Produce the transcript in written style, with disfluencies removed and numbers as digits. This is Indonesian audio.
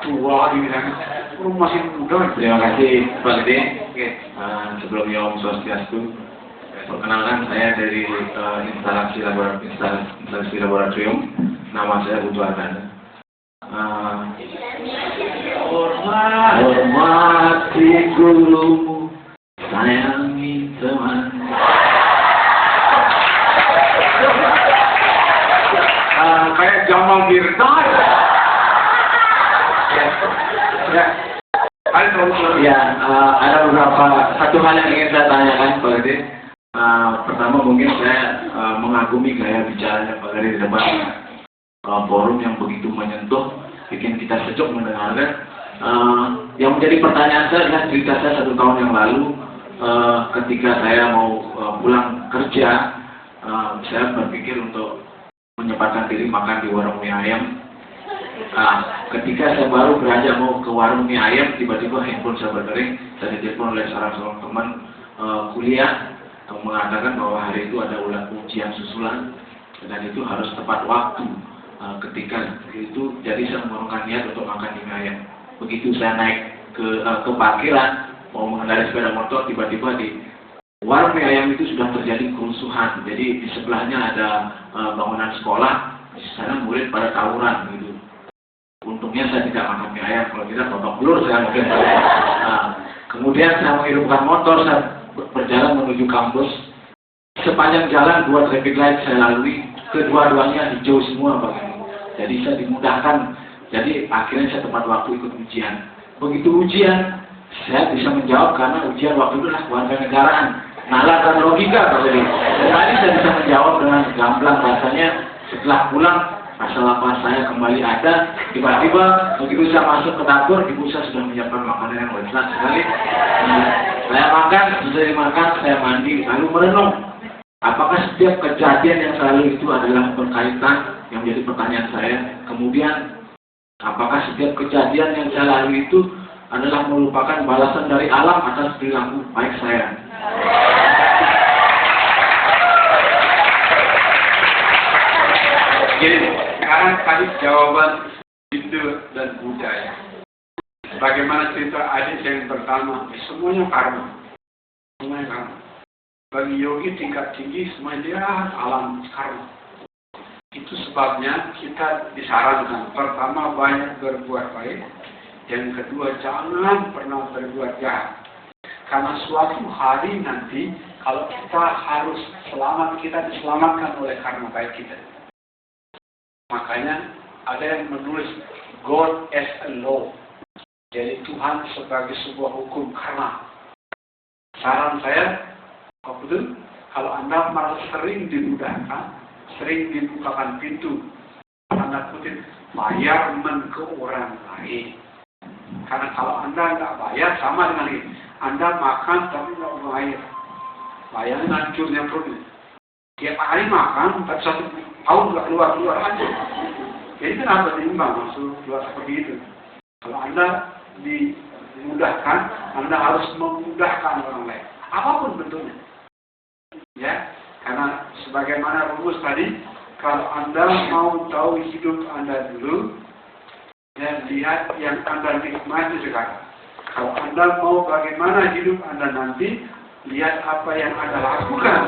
Tua di sana, masih muda. Terima kasih Pak Gede. Sebelumnya Om Swastiastu, perkenalkan saya dari instalasi laboratorium. Nama saya Putu Ardana. Hormati gurumu, sayangi teman. Kayak Jamal Mirdad. Ya, ada satu hal yang ingin saya tanyakan Pak Gede. Pertama mungkin saya mengagumi gaya bicaranya Pak Gede di depan forum yang begitu menyentuh, bikin kita sejuk mendengarkan. Yang menjadi pertanyaan saya adalah cerita saya 1 tahun yang lalu, ketika saya mau pulang kerja, saya berpikir untuk menyempatkan diri makan di warung mie ayam. Ketika saya baru beranjak mau ke warung mie ayam, tiba-tiba handphone saya berdering. Saya ditelepon oleh salah seorang teman kuliah yang mengatakan bahwa hari itu ada ujian susulan dan itu harus tepat waktu. Ketika itu, jadi saya mengurungkan niat untuk makan di mie ayam. Begitu saya naik ke parkiran mau mengendarai sepeda motor, tiba-tiba di warung mie ayam itu sudah terjadi kerusuhan. Jadi di sebelahnya ada bangunan sekolah, di sana murid pada tawuran gitu. Untungnya saya tidak makan mie ayam, kalau tidak babak belur saya mungkin. Kemudian saya menghidupkan motor, saya berjalan menuju kampus. Sepanjang jalan 2 traffic light saya lalui, kedua-duanya hijau semua Pak. Jadi saya dimudahkan. Jadi akhirnya saya tepat waktu ikut ujian. Begitu ujian, saya bisa menjawab karena ujian waktu itu adalah kewarganegaraan, nalar dan logika Pak. Jadi saya bisa menjawab dengan gamblang. Rasanya setelah pulang, rasa lapar saya kembali ada. Tiba-tiba begitu saya masuk ke dapur, ibu saya sudah menyiapkan makanan yang lezat sekali. Saya makan, setelah dimakan, saya mandi, lalu merenung. Apakah setiap kejadian yang selalu itu adalah berkaitan, yang menjadi pertanyaan saya. Kemudian, apakah setiap kejadian yang saya lalui itu adalah merupakan balasan dari alam atas perilaku baik saya. Jadi, sekarang tadi jawaban Hindu dan budaya. Bagaimana cerita adik yang pertama, semuanya karma. Semuanya karma. Bagi yogi tingkat tinggi, semuanya dia alam karma. Itu sebabnya kita disarankan, pertama banyak berbuat baik, yang kedua jangan pernah berbuat jahat. Karena suatu hari nanti, kalau kita harus selamat, kita diselamatkan oleh karma baik kita. Makanya ada yang menulis God as a law. Jadi Tuhan sebagai sebuah hukum karma. Saran saya, kalau Anda merasa sering dimudahkan, sering dibukakan pintu, tanda kutip, bayar ke orang lain. Karena kalau Anda nggak bayar, sama dengan ini. Anda makan tapi nggak bayar. Bayarnya hancurnya perutnya. Tiap hari makan, tapi 1 tahun nggak keluar aja. Jadi kenapa diimbang maksud keluar seperti itu? Kalau Anda dimudahkan, Anda harus memudahkan orang lain. Apapun bentuknya. Ya, karena sebagaimana rumus tadi, kalau Anda mau tahu hidup Anda dulu, ya lihat yang Anda nikmati sekarang. Kalau Anda mau bagaimana hidup Anda nanti, lihat apa yang Anda lakukan.